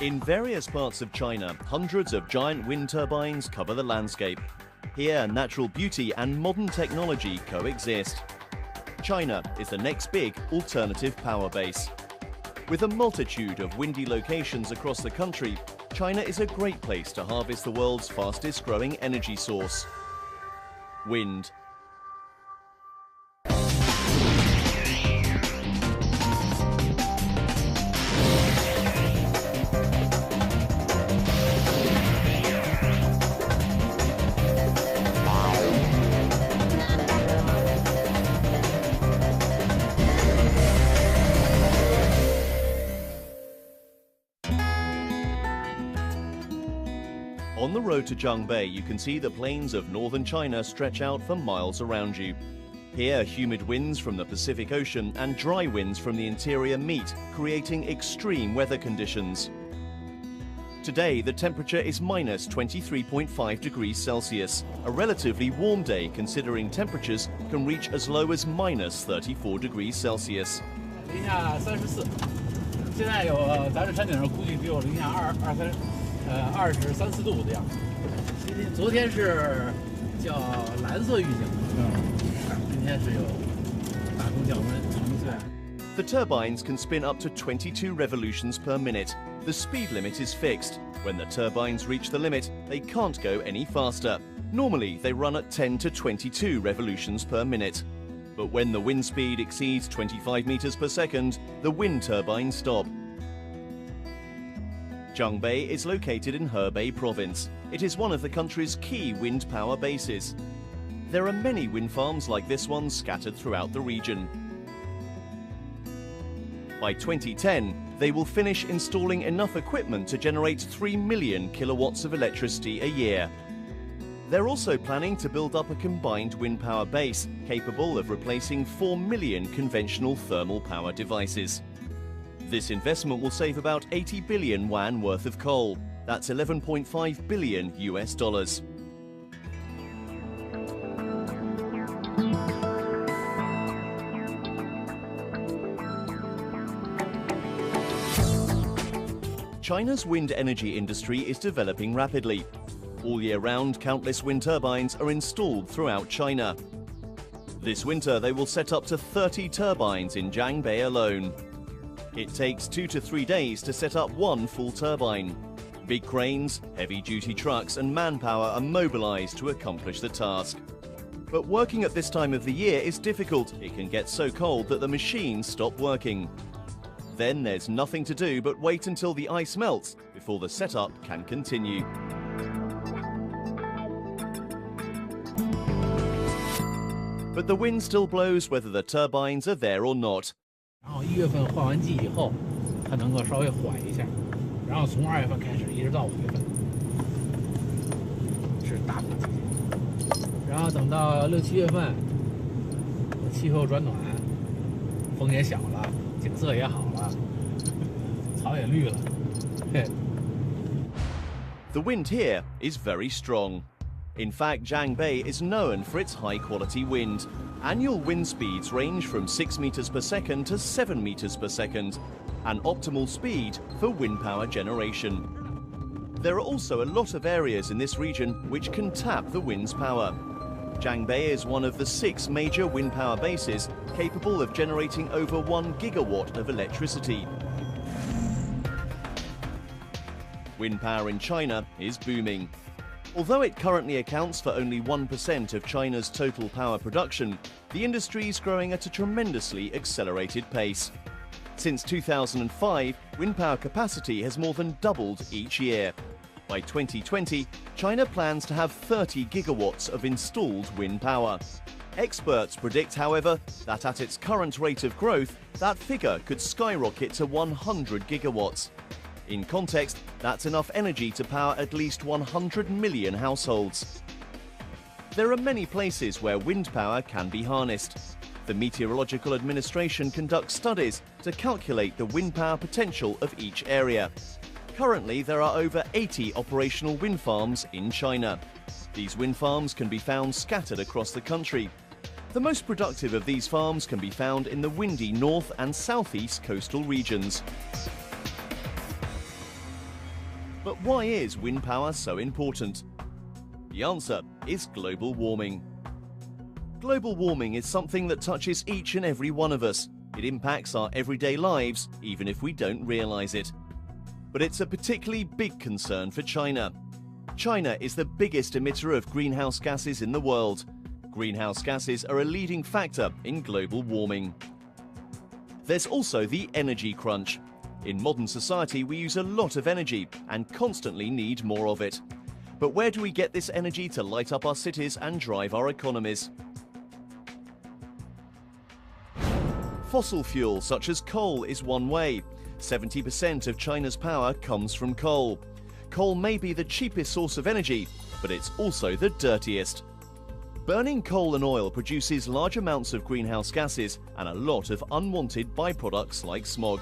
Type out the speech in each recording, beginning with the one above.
In various parts of China, hundreds of giant wind turbines cover the landscape. Here, natural beauty and modern technology coexist. China is the next big alternative power base. With a multitude of windy locations across the country, China is a great place to harvest the world's fastest growing energy source: wind. On the road to Zhangbei, you can see the plains of northern China stretch out for miles around you. Here, humid winds from the Pacific Ocean and dry winds from the interior meet, creating extreme weather conditions. Today, the temperature is minus 23.5 degrees Celsius, a relatively warm day considering temperatures can reach as low as minus 34 degrees Celsius. 零下34，现在有咱这山顶上估计得有零下23、24度的样子。昨天是叫蓝色预警，今天是有大风降温，明岁。The turbines can spin up to 22 revolutions per minute. The speed limit is fixed. When the turbines reach the limit, they can't go any faster. Normally, they run at 10 to 22 revolutions per minute. But when the wind speed exceeds 25 meters per second, the wind turbines stop. Zhangbei is located in Hebei province. It is one of the country's key wind power bases. There are many wind farms like this one scattered throughout the region. By 2010, they will finish installing enough equipment to generate 3 million kilowatts of electricity a year. They're also planning to build up a combined wind power base capable of replacing 4 million conventional thermal power devices. This investment will save about 80 billion yuan worth of coal. That's 11.5 billion US dollars. China's wind energy industry is developing rapidly. All year round, countless wind turbines are installed throughout China. This winter, they will set up to 30 turbines in Zhangbei alone. It takes 2 to 3 days to set up one full turbine. Big cranes, heavy-duty trucks and manpower are mobilized to accomplish the task. But working at this time of the year is difficult. It can get so cold that the machines stop working. Then there's nothing to do but wait until the ice melts before the setup can continue. But the wind still blows whether the turbines are there or not. 然后1月份换完季以后，它能够稍微缓一下，然后从2月份开始一直到5月份是大风季节，然后等到6、7月份，气候转暖，风也小了，景色也好了，草也绿了。The wind here is very strong. In fact, Zhangbei is known for its high-quality wind. Annual wind speeds range from 6 meters per second to 7 meters per second, an optimal speed for wind power generation. There are also a lot of areas in this region which can tap the wind's power. Zhangbei is one of the 6 major wind power bases capable of generating over 1 gigawatt of electricity. Wind power in China is booming. Although it currently accounts for only 1% of China's total power production, the industry is growing at a tremendously accelerated pace. Since 2005, wind power capacity has more than doubled each year. By 2020, China plans to have 30 gigawatts of installed wind power. Experts predict, however, that at its current rate of growth, that figure could skyrocket to 100 gigawatts. In context, that's enough energy to power at least 100 million households. There are many places where wind power can be harnessed. The Meteorological Administration conducts studies to calculate the wind power potential of each area. Currently, there are over 80 operational wind farms in China. These wind farms can be found scattered across the country. The most productive of these farms can be found in the windy north and southeast coastal regions. But why is wind power so important? The answer is global warming. Global warming is something that touches each and every one of us. It impacts our everyday lives, even if we don't realize it. But it's a particularly big concern for China. China is the biggest emitter of greenhouse gases in the world. Greenhouse gases are a leading factor in global warming. There's also the energy crunch. In modern society, we use a lot of energy and constantly need more of it. But where do we get this energy to light up our cities and drive our economies? Fossil fuel such as coal is one way. 70% of China's power comes from coal. Coal may be the cheapest source of energy, but it's also the dirtiest. Burning coal and oil produces large amounts of greenhouse gases and a lot of unwanted byproducts like smog.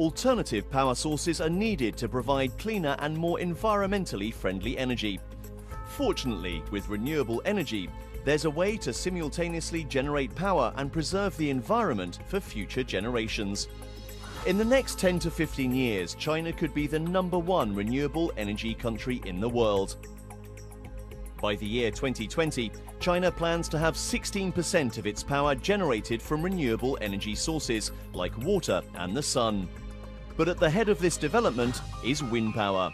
Alternative power sources are needed to provide cleaner and more environmentally friendly energy. Fortunately, with renewable energy, there's a way to simultaneously generate power and preserve the environment for future generations. In the next 10 to 15 years, China could be the #1 renewable energy country in the world. By the year 2020, China plans to have 16% of its power generated from renewable energy sources like water and the sun. But at the head of this development is wind power.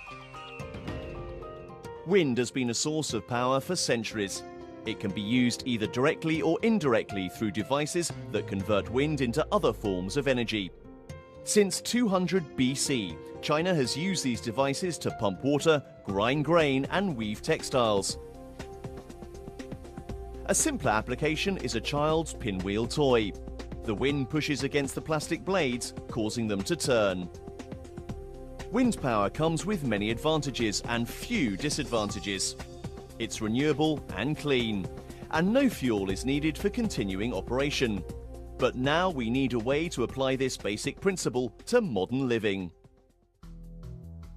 Wind has been a source of power for centuries. It can be used either directly or indirectly through devices that convert wind into other forms of energy. Since 200 BC, China has used these devices to pump water, grind grain, and weave textiles. A simpler application is a child's pinwheel toy. The wind pushes against the plastic blades, causing them to turn. Wind power comes with many advantages and few disadvantages. It's renewable and clean, and no fuel is needed for continuing operation. But now we need a way to apply this basic principle to modern living.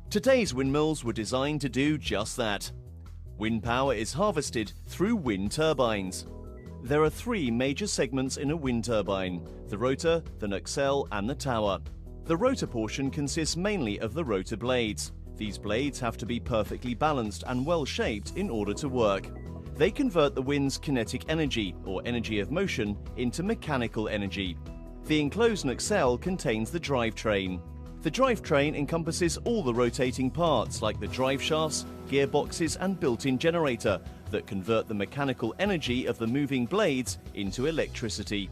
Today's windmills were designed to do just that. Wind power is harvested through wind turbines. There are 3 major segments in a wind turbine: the rotor, the nacelle, and the tower. The rotor portion consists mainly of the rotor blades. These blades have to be perfectly balanced and well shaped in order to work. They convert the wind's kinetic energy, or energy of motion, into mechanical energy. The enclosed nacelle contains the drivetrain. The drivetrain encompasses all the rotating parts like the drive shafts, gearboxes, and built-in generator that convert the mechanical energy of the moving blades into electricity.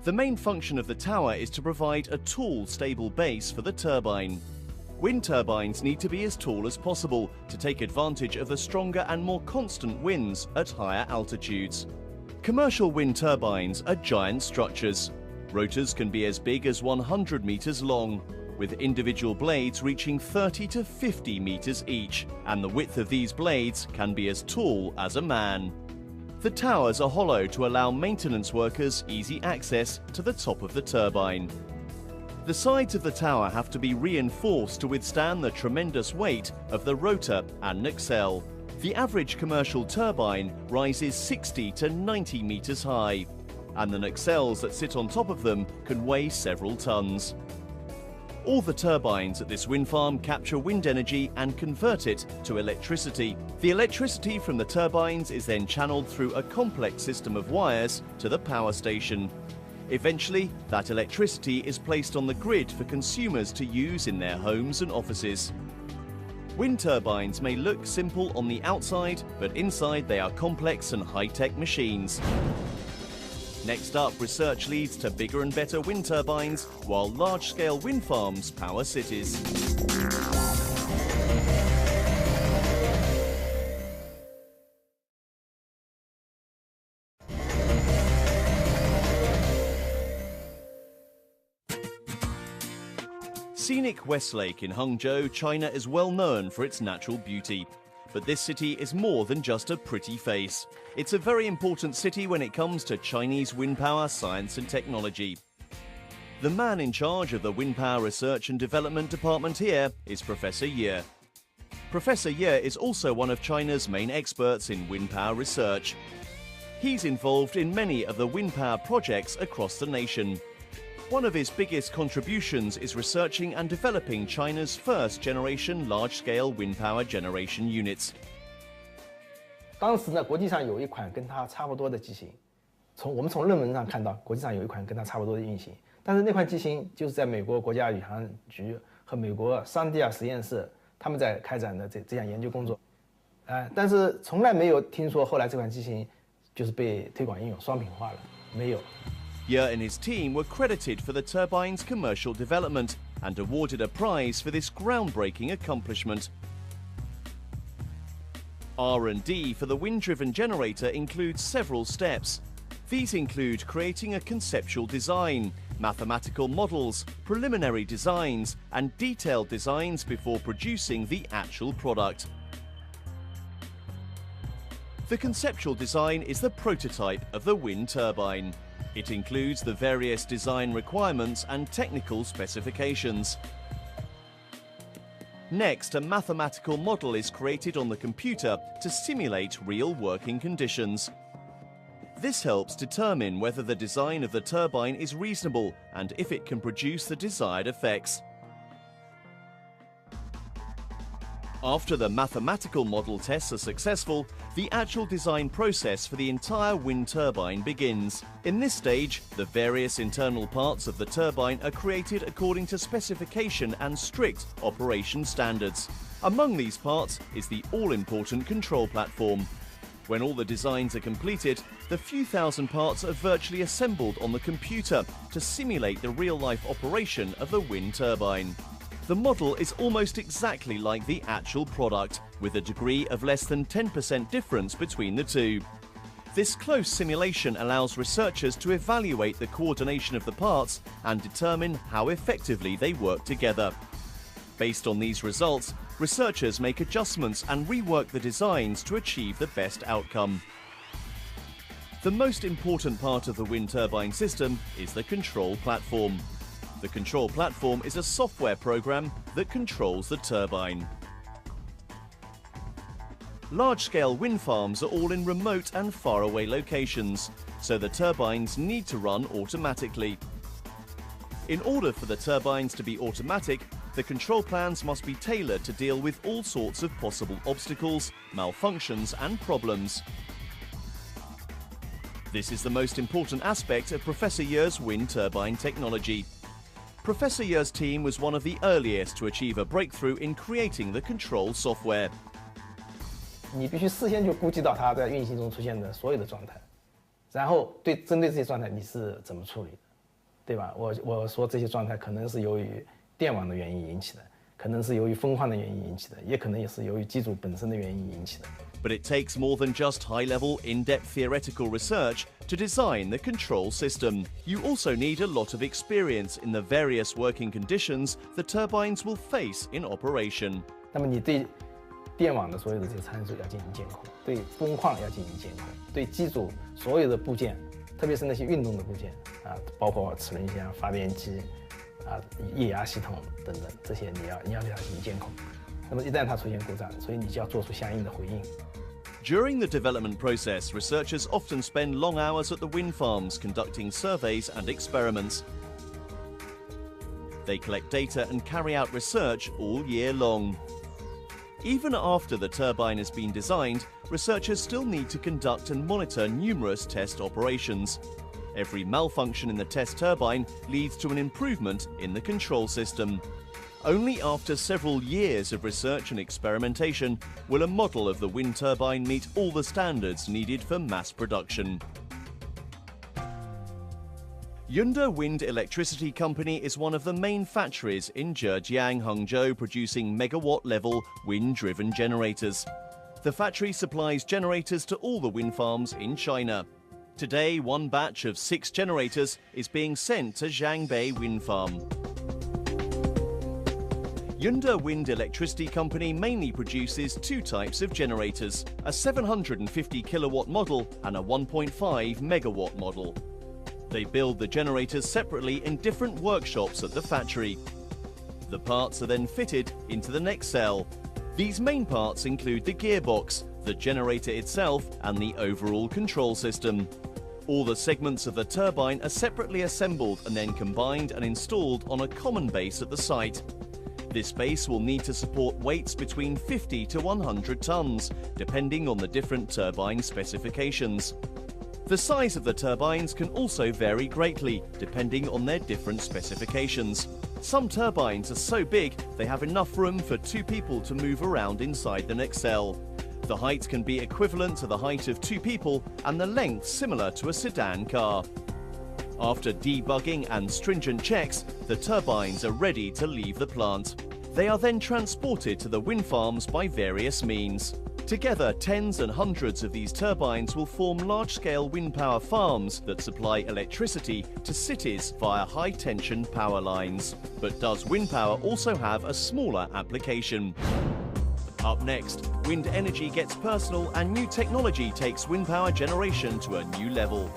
The main function of the tower is to provide a tall, stable base for the turbine. Wind turbines need to be as tall as possible to take advantage of the stronger and more constant winds at higher altitudes. Commercial wind turbines are giant structures. Rotors can be as big as 100 meters long, with individual blades reaching 30 to 50 meters each, and the width of these blades can be as tall as a man. The towers are hollow to allow maintenance workers easy access to the top of the turbine. The sides of the tower have to be reinforced to withstand the tremendous weight of the rotor and nacelle. The average commercial turbine rises 60 to 90 meters high, and the nacelles that sit on top of them can weigh several tons. All the turbines at this wind farm capture wind energy and convert it to electricity. The electricity from the turbines is then channeled through a complex system of wires to the power station. Eventually, that electricity is placed on the grid for consumers to use in their homes and offices. Wind turbines may look simple on the outside, but inside they are complex and high-tech machines. Next up, research leads to bigger and better wind turbines, while large-scale wind farms power cities. Scenic Westlake in Hangzhou, China is well known for its natural beauty. But this city is more than just a pretty face. It's a very important city when it comes to Chinese wind power science and technology. The man in charge of the Wind Power Research and Development Department here is Professor Ye. Professor Ye is also one of China's main experts in wind power research. He's involved in many of the wind power projects across the nation. One of his biggest contributions is researching and developing China's first-generation large-scale wind power generation units. 当时呢，国际上有一款跟它差不多的机型，我们从论文上看到，国际上有一款跟它差不多的运行，但是那款机型就是在美国国家宇航局和美国桑迪亚实验室他们在开展的这项研究工作，但是从来没有听说后来这款机型就是被推广应用商品化了，没有。Ye and his team were credited for the turbine's commercial development and awarded a prize for this groundbreaking accomplishment. R&D for the wind-driven generator includes several steps. These include creating a conceptual design, mathematical models, preliminary designs, and detailed designs before producing the actual product. The conceptual design is the prototype of the wind turbine. It includes the various design requirements and technical specifications. Next, a mathematical model is created on the computer to simulate real working conditions. This helps determine whether the design of the turbine is reasonable and if it can produce the desired effects. After the mathematical model tests are successful, the actual design process for the entire wind turbine begins. In this stage, the various internal parts of the turbine are created according to specification and strict operation standards. Among these parts is the all-important control platform. When all the designs are completed, the few thousand parts are virtually assembled on the computer to simulate the real-life operation of the wind turbine. The model is almost exactly like the actual product, with a degree of less than 10% difference between the two. This close simulation allows researchers to evaluate the coordination of the parts and determine how effectively they work together. Based on these results, researchers make adjustments and rework the designs to achieve the best outcome. The most important part of the wind turbine system is the control platform. The control platform is a software program that controls the turbine. Large-scale wind farms are all in remote and faraway locations, so the turbines need to run automatically. In order for the turbines to be automatic, the control plans must be tailored to deal with all sorts of possible obstacles, malfunctions and problems. This is the most important aspect of Professor Ye's wind turbine technology. Professor Ye's team was one of the earliest to achieve a breakthrough in creating the control software. 你必须事先就估计到它在运行中出现的所有的状态，然后针对这些状态你是怎么处理的，对吧？我说这些状态可能是由于电网的原因引起的，可能是由于风况的原因引起的，也可能也是由于机组本身的原因引起的。But it takes more than just high-level, in-depth theoretical research to design the control system. You also need a lot of experience in the various working conditions the turbines will face in operation. 那么你对电网的所有的这些参数要进行监控，对风况要进行监控，对机组所有的部件，特别是那些运动的部件包括齿轮箱、发电机液压系统等等，这些你要对它进行监控。那么一旦它出现故障，所以你就要做出相应的回应。During the development process, researchers often spend long hours at the wind farms conducting surveys and experiments. They collect data and carry out research all year long. Even after the turbine has been designed, researchers still need to conduct and monitor numerous test operations. Every malfunction in the test turbine leads to an improvement in the control system. Only after several years of research and experimentation will a model of the wind turbine meet all the standards needed for mass production. Yunda Wind Electricity Company is one of the main factories in Zhejiang, Hangzhou, producing megawatt-level wind-driven generators. The factory supplies generators to all the wind farms in China. Today, one batch of 6 generators is being sent to Zhangbei Wind Farm. Yunda Wind Electricity Company mainly produces 2 types of generators, a 750 kilowatt model and a 1.5 megawatt model. They build the generators separately in different workshops at the factory. The parts are then fitted into the next cell. These main parts include the gearbox, the generator itself, and the overall control system. All the segments of the turbine are separately assembled and then combined and installed on a common base at the site. This base will need to support weights between 50 to 100 tons, depending on the different turbine specifications. The size of the turbines can also vary greatly, depending on their different specifications. Some turbines are so big they have enough room for 2 people to move around inside the nacelle. The height can be equivalent to the height of 2 people and the length similar to a sedan car. After debugging and stringent checks, the turbines are ready to leave the plant. They are then transported to the wind farms by various means. Together, tens and hundreds of these turbines will form large-scale wind power farms that supply electricity to cities via high-tension power lines. But does wind power also have a smaller application? Up next, wind energy gets personal and new technology takes wind power generation to a new level.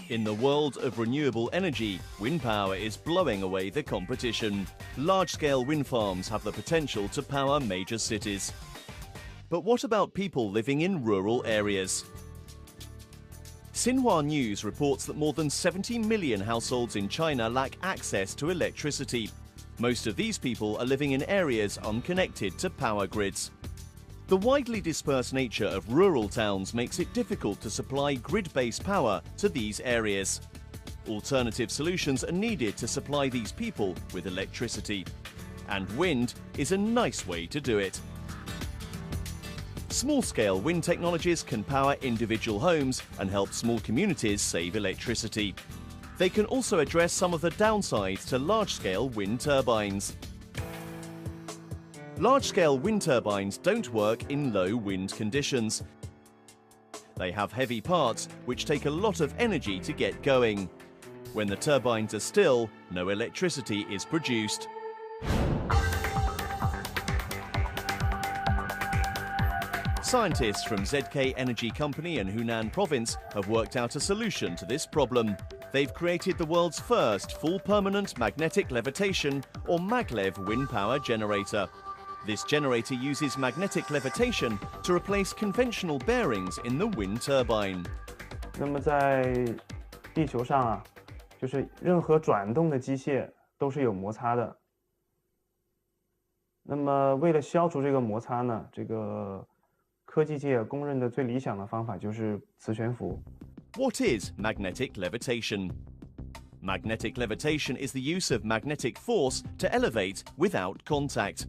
In the world of renewable energy, wind power is blowing away the competition. Large-scale wind farms have the potential to power major cities. But what about people living in rural areas? Xinhua News reports that more than 70 million households in China lack access to electricity. Most of these people are living in areas unconnected to power grids. The widely dispersed nature of rural towns makes it difficult to supply grid-based power to these areas. Alternative solutions are needed to supply these people with electricity. And wind is a nice way to do it. Small-scale wind technologies can power individual homes and help small communities save electricity. They can also address some of the downsides to large-scale wind turbines. Large-scale wind turbines don't work in low wind conditions. They have heavy parts which take a lot of energy to get going. When the turbines are still, no electricity is produced. Scientists from ZK Energy Company in Hunan Province have worked out a solution to this problem. They've created the world's first full permanent magnetic levitation or maglev wind power generator. This generator uses magnetic levitation to replace conventional bearings in the wind turbine. 那么在地球上啊，就是任何转动的机械都是有摩擦的。那么为了消除这个摩擦呢，这个科技界公认的最理想的方法就是磁悬浮。What is magnetic levitation? Magnetic levitation is the use of magnetic force to elevate without contact.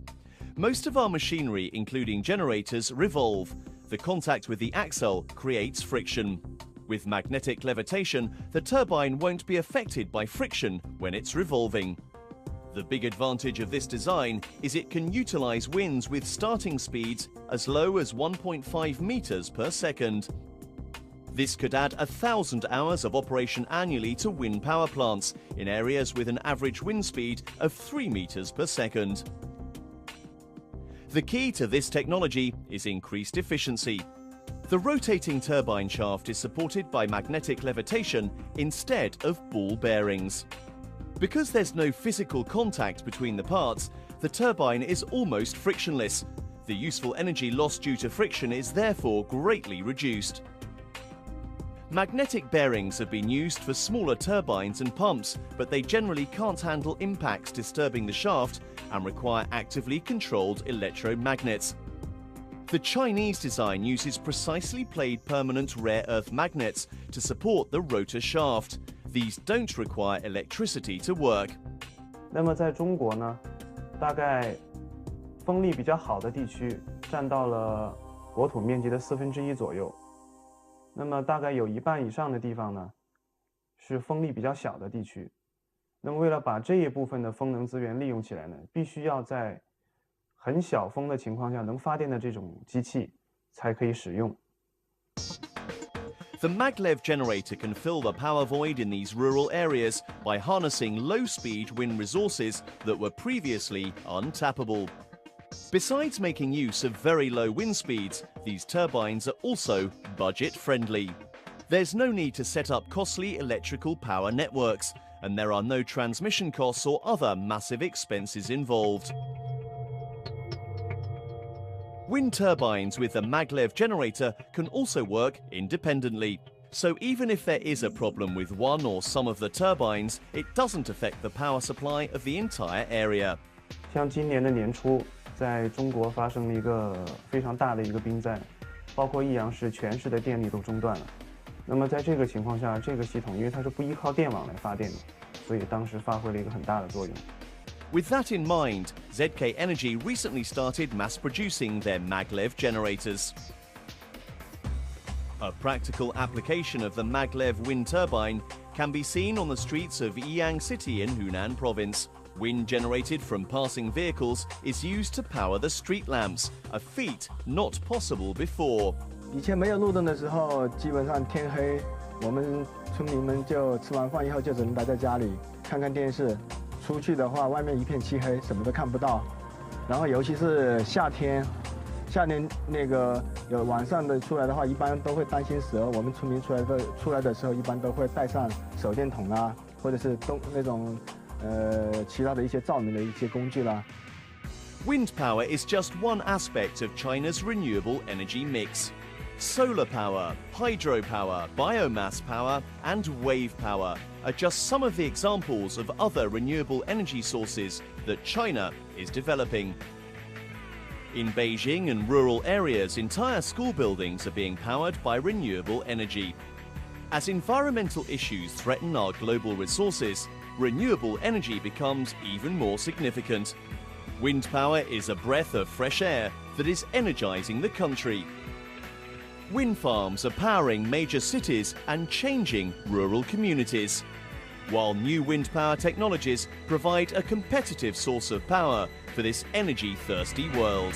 Most of our machinery, including generators, revolve. The contact with the axle creates friction. With magnetic levitation, the turbine won't be affected by friction when it's revolving. The big advantage of this design is it can utilize winds with starting speeds as low as 1.5 meters per second. This could add 1,000 hours of operation annually to wind power plants in areas with an average wind speed of 3 meters per second. The key to this technology is increased efficiency. The rotating turbine shaft is supported by magnetic levitation instead of ball bearings. Because there's no physical contact between the parts, the turbine is almost frictionless. The useful energy lost due to friction is therefore greatly reduced. Magnetic bearings have been used for smaller turbines and pumps, but they generally can't handle impacts disturbing the shaft and require actively controlled electromagnets. The Chinese design uses precisely played permanent rare earth magnets to support the rotor shaft. These don't require electricity to work. 那么在中国呢，大概风力比较好的地区占到了国土面积的1/4左右。那么大概有1半以上的地方呢，是风力比较小的地区。那么为了把这一部分的风能资源利用起来呢，必须要在很小风的情况下能发电的这种机器才可以使用。The maglev generator can fill the power void in these rural areas by harnessing low-speed wind resources that were previously untappable. Besides making use of very low wind speeds, these turbines are also budget friendly. There's no need to set up costly electrical power networks, and there are no transmission costs or other massive expenses involved. Wind turbines with a maglev generator can also work independently. So even if there is a problem with one or some of the turbines, it doesn't affect the power supply of the entire area. 像今年的年初，在中国发生了一个非常大的一个冰灾，包括益阳市全市的电力都中断了。那么在这个情况下，这个系统因为它是不依靠电网来发电的，所以当时发挥了一个很大的作用。 With that in mind, ZK Energy recently started mass producing their maglev generators. A practical application of the maglev wind turbine can be seen on the streets of Yiyang City in Hunan Province. Wind generated from passing vehicles is used to power the street lamps, a feat not possible before. 以前没有路灯的时候，基本上天黑，我们村民们就吃完饭以后就只能待在家里看看电视。出去的话，外面一片漆黑，什么都看不到。然后尤其是夏天那个有晚上的出来的话，一般都会担心蛇。我们村民出来的时候，一般都会带上手电筒啊，或者是那种其他的一些照明的一些工具啦。 Wind power is just one aspect of China's renewable energy mix. Solar power, hydropower, biomass power, and wave power are just some of the examples of other renewable energy sources that China is developing. In Beijing and rural areas, entire school buildings are being powered by renewable energy. As environmental issues threaten our global resources, renewable energy becomes even more significant. Wind power is a breath of fresh air that is energizing the country. Wind farms are powering major cities and changing rural communities, while new wind power technologies provide a competitive source of power for this energy-thirsty world.